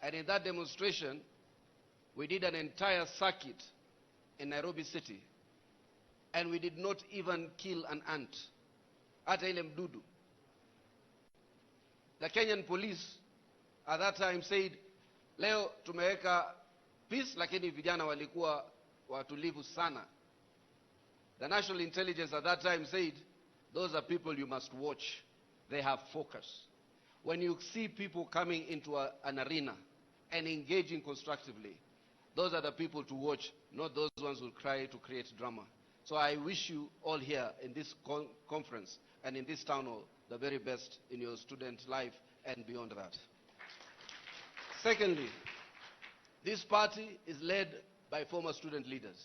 And in that demonstration, we did an entire circuit in Nairobi City, and we did not even kill an ant. Hata ile mdudu. The Kenyan police at that time said, leo tumeweka peace, lakini vijana walikuwa watulivu sana. The national intelligence at that time said, those are people you must watch. They have focus. When you see people coming into an arena and engaging constructively, those are the people to watch, not those ones who cry to create drama. So I wish you all here in this conference and in this town hall the very best in your student life and beyond that. Secondly, this party is led by former student leaders.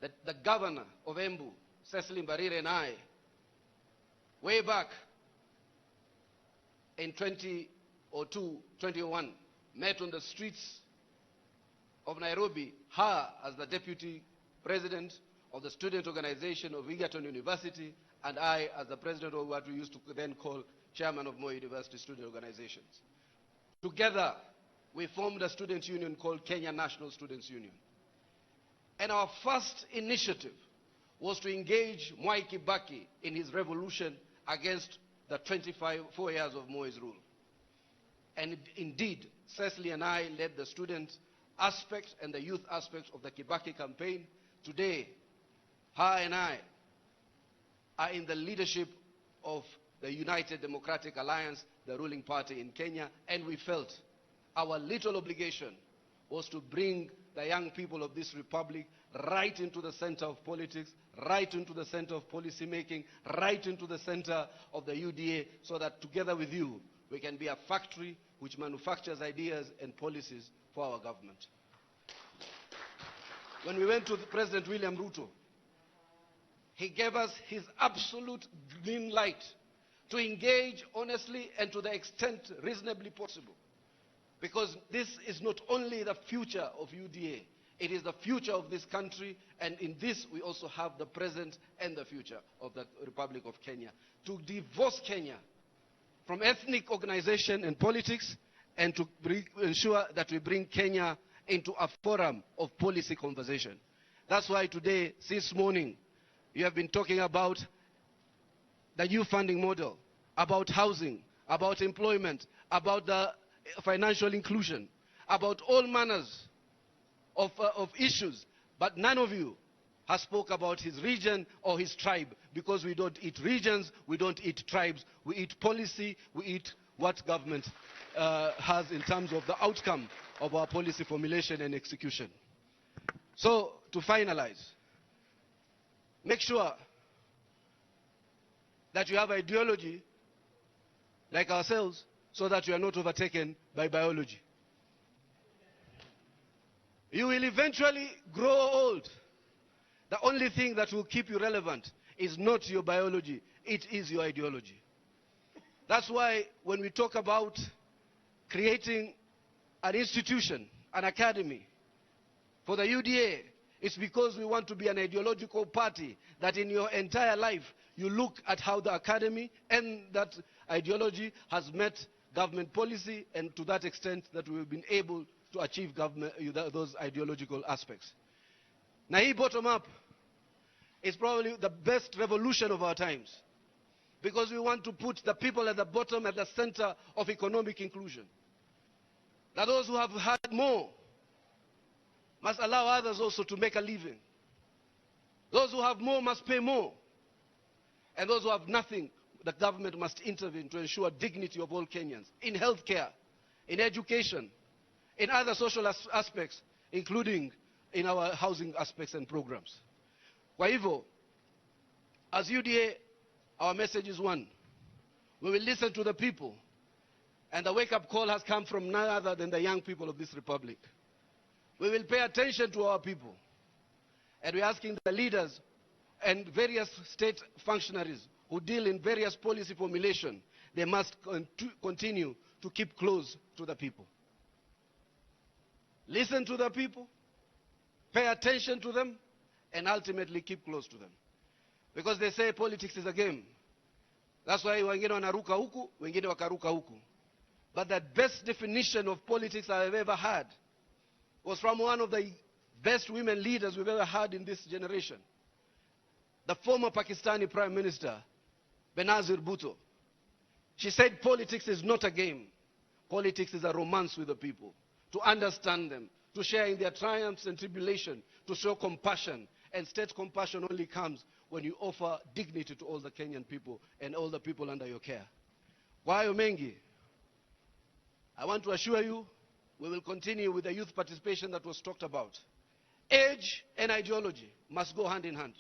The governor of Embu, Cecily Mbarire, and I, way back in 2002, 21, met on the streets of Nairobi, her as the deputy president of the student organization of Egerton University, and I as the president of what we used to then call chairman of Moi University Student Organizations. Together, we formed a student union called Kenya National Students Union. And our first initiative was to engage Mwai Kibaki in his revolution against the 4 years of Moi's rule. And indeed, Cecily and I led the student aspect and the youth aspect of the Kibaki campaign. Today, her and I are in the leadership of the United Democratic Alliance, the ruling party in Kenya, and we felt our little obligation was to bring the young people of this republic right into the center of politics, right into the center of policy making, right into the center of the UDA, so that together with you, we can be a factory which manufactures ideas and policies for our government. When we went to President William Ruto, he gave us his absolute green light to engage honestly and to the extent reasonably possible. Because this is not only the future of UDA, it is the future of this country, and in this we also have the present and the future of the Republic of Kenya. To divorce Kenya from ethnic organization and politics, and to ensure that we bring Kenya into a forum of policy conversation. That's why today, since morning, you have been talking about the new funding model, about housing, about employment, about the financial inclusion, about all manners of issues, but none of you has spoke about his region or his tribe, because we don't eat regions, we don't eat tribes, we eat policy, we eat what government has in terms of the outcome of our policy formulation and execution. So, to finalize, make sure that you have ideology like ourselves, so that you are not overtaken by biology. You will eventually grow old. The only thing that will keep you relevant is not your biology, it is your ideology. That's why when we talk about creating an institution, an academy for the UDA, it's because we want to be an ideological party that in your entire life you look at how the academy and that ideology has met government policy, and to that extent that we've been able to achieve those ideological aspects. Now, hii bottom up is probably the best revolution of our times, because we want to put the people at the bottom, at the center of economic inclusion. That those who have had more must allow others also to make a living. Those who have more must pay more. And those who have nothing, the government must intervene to ensure dignity of all Kenyans, in healthcare, in education, in other social aspects, including in our housing aspects and programs. Kwa hivyo, as UDA, our message is one. We will listen to the people, and the wake-up call has come from none other than the young people of this republic. We will pay attention to our people, and we're asking the leaders and various state functionaries who deal in various policy formulation, they must continue to keep close to the people. Listen to the people, pay attention to them, and ultimately keep close to them. Because they say politics is a game. That's why wengine wanaruka huku, wengine wakaruka huku. but the best definition of politics I've ever had was from one of the best women leaders we've ever had in this generation, the former Pakistani Prime Minister, Benazir Bhutto. She said politics is not a game. Politics is a romance with the people, to understand them, to share in their triumphs and tribulation, to show compassion. And state compassion only comes when you offer dignity to all the Kenyan people and all the people under your care. Kwayo mengi, I want to assure you, we will continue with the youth participation that was talked about. Age and ideology must go hand in hand.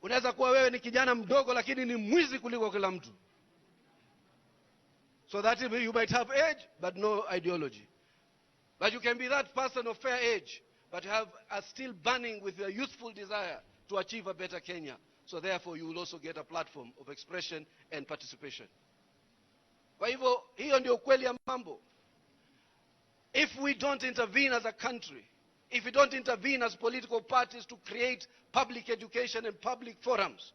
Unaweza kuwa wewe ni kijana mdogo lakini ni mwizi kuliko kila mtu. So that you might have age but no ideology. But you can be that person of fair age but are still burning with a youthful desire to achieve a better Kenya. So therefore you will also get a platform of expression and participation. Kwa hivyo, hiyo ndio kweli ya mambo. If we don't intervene as a country, if we don't intervene as political parties to create public education and public forums,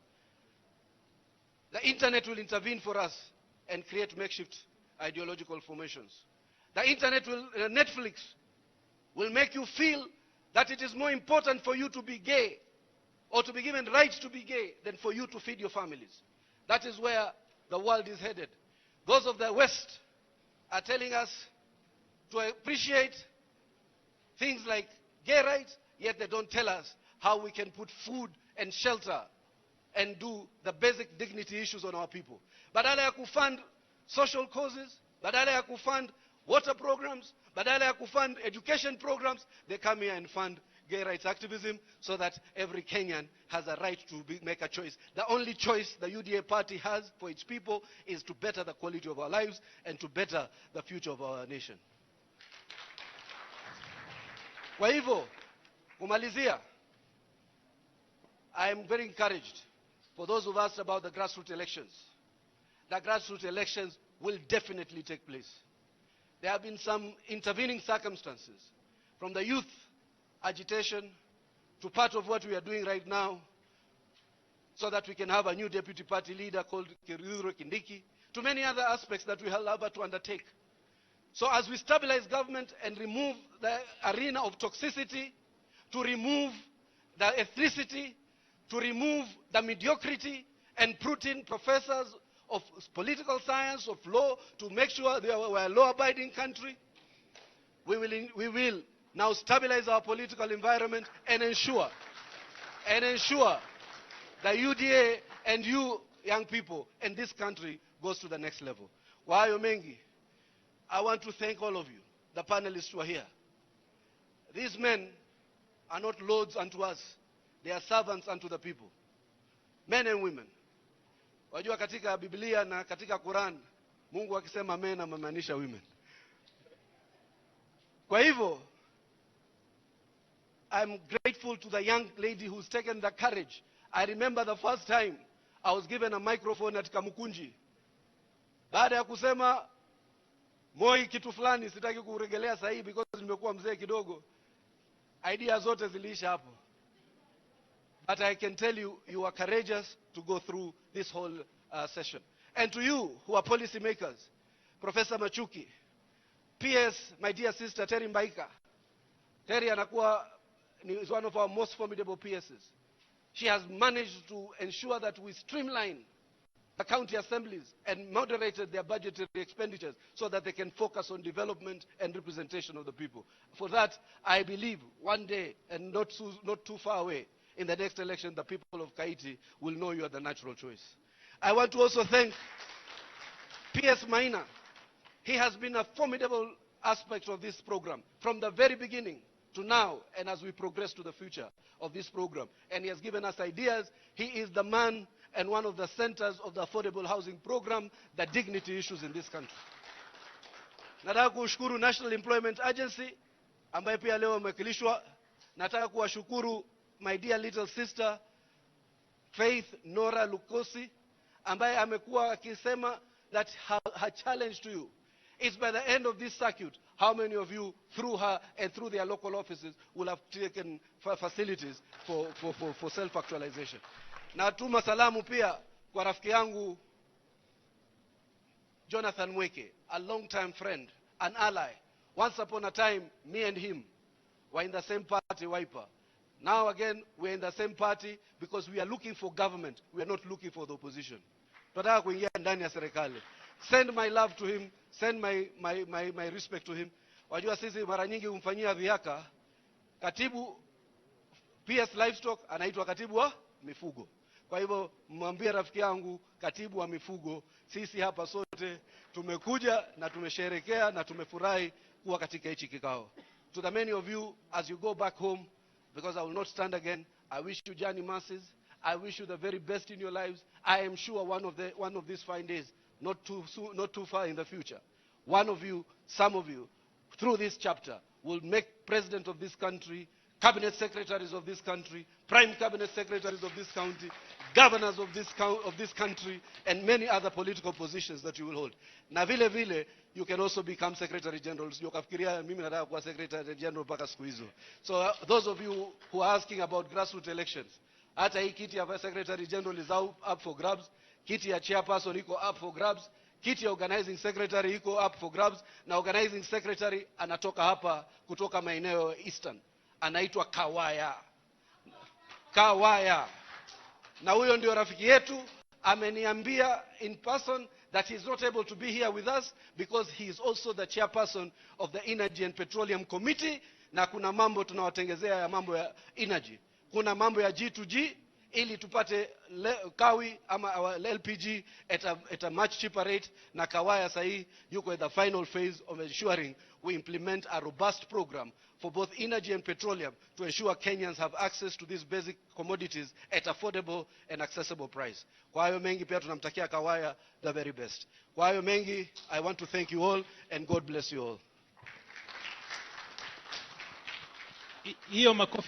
the internet will intervene for us and create makeshift ideological formations. The internet Netflix will make you feel that it is more important for you to be gay or to be given rights to be gay than for you to feed your families. That is where the world is headed. Those of the West are telling us to appreciate things like gay rights, yet they don't tell us how we can put food and shelter and do the basic dignity issues on our people. Badala ya kufund social causes, badala ya kufund water programs, badala ya kufund education programs, they come here and fund gay rights activism so that every Kenyan has a right to make a choice. The only choice the UDA party has for its people is to better the quality of our lives and to better the future of our nation. Kwa hivyo, kumalizia, I am very encouraged for those who've asked about the grassroots elections. The grassroots elections will definitely take place. There have been some intervening circumstances, from the youth agitation to part of what we are doing right now so that we can have a new deputy party leader called Kiruro Kindiki, to many other aspects that we have to undertake. So as we stabilize government and remove the arena of toxicity, to remove the ethnicity, to remove the mediocrity, and put in professors of political science, of law, to make sure we are a law-abiding country, we will now stabilize our political environment and ensure the UDA and you young people in this country goes to the next level. Wayo mengi, I want to thank all of you, the panelists who are here. These men are not lords unto us. They are servants unto the people. Men and women. Wajua katika Biblia na katika Quran, Mungu akisema men amemaanisha women. Kwa hivyo, I'm grateful to the young lady who's taken the courage. I remember the first time I was given a microphone at Kamukunji. Baada ya kusema Moi kitu fulani, sitaki kurejelea sahihi because nimekuwa mzee kidogo. Ideas zote ziliisha hapo. But I can tell you, you are courageous to go through this whole session. And to you who are policy makers, Professor Machuki, PS, my dear sister Terry Mbaika. Terry is one of our most formidable PSs. She has managed to ensure that we streamline the county assemblies and moderated their budgetary expenditures so that they can focus on development and representation of the people. For that, I believe one day, and not too far away, in the next election, the people of Kaiti will know you are the natural choice. I want to also thank PS Maina. He has been a formidable aspect of this program from the very beginning to now, and as we progress to the future of this program. And he has given us ideas. He is the man and one of the centers of the affordable housing program, the dignity issues in this country. Nataka kushukuru National Employment Agency, ambaye pia leo amewakilishwa. Nataka kuwashukuru my dear little sister, Faith Nora Lukosi, ambaye amekuwa akisema that her challenge to you is by the end of this circuit, how many of you, through her and through their local offices, will have taken facilities for self-actualization. Natuma salamu pia kwa rafiki yangu Jonathan Mweke, a long-time friend, an ally. Once upon a time, me and him were in the same party, Wiper. Now again, we're in the same party because we are looking for government. We are not looking for the opposition. Tunataka kuingia ndani ya serikali. Send my love to him. Send my respect to him. Wajua sisi mara nyingi humfanyia dhihaka. Katibu PS Livestock anaitwa katibu wa mifugo. Kwa hivyo mwambie rafiki yangu katibu wa mifugo, sisi hapa sote tumekuja na tumesherehekea na tumefurahi kuwa katika hichi kikao. To the many of you, as you go back home, because I will not stand again, I wish you journey masses. I wish you the very best in your lives. I am sure one of these fine days, not too far in the future, one of you, some of you, through this chapter, will make president of this country, cabinet secretaries of this country, prime cabinet secretaries of this county, governors of this country, and many other political positions that you will hold. Na vile vile, you can also become secretary generals. Yokafikiria mimi nataka kuwa secretary general mpaka siku hizo. So those of you who are asking about grassroots elections, hata hii kiti ya secretary general is up for grabs, kiti ya chairperson iko up for grabs, kiti ya organizing secretary iko up for grabs, na organizing secretary anatoka hapa kutoka maeneo Eastern. Anaitwa Kawaya. Kawaya. Na huyo ndio rafiki yetu, ameniambia in person that he is not able to be here with us because he is also the chairperson of the Energy and Petroleum Committee, na kuna mambo tunawatengezea ya mambo ya energy. Kuna mambo ya G2G ili tupate kawi ama LPG at a much cheaper rate, na Kawaya sahi yuko at the final phase of ensuring we implement a robust program for both energy and petroleum to ensure Kenyans have access to these basic commodities at affordable and accessible price. Kwa hayo mengi pia tunamtakia Kawaya the very best. Kwa hayo mengi, I want to thank you all and God bless you all. Hiyo makofi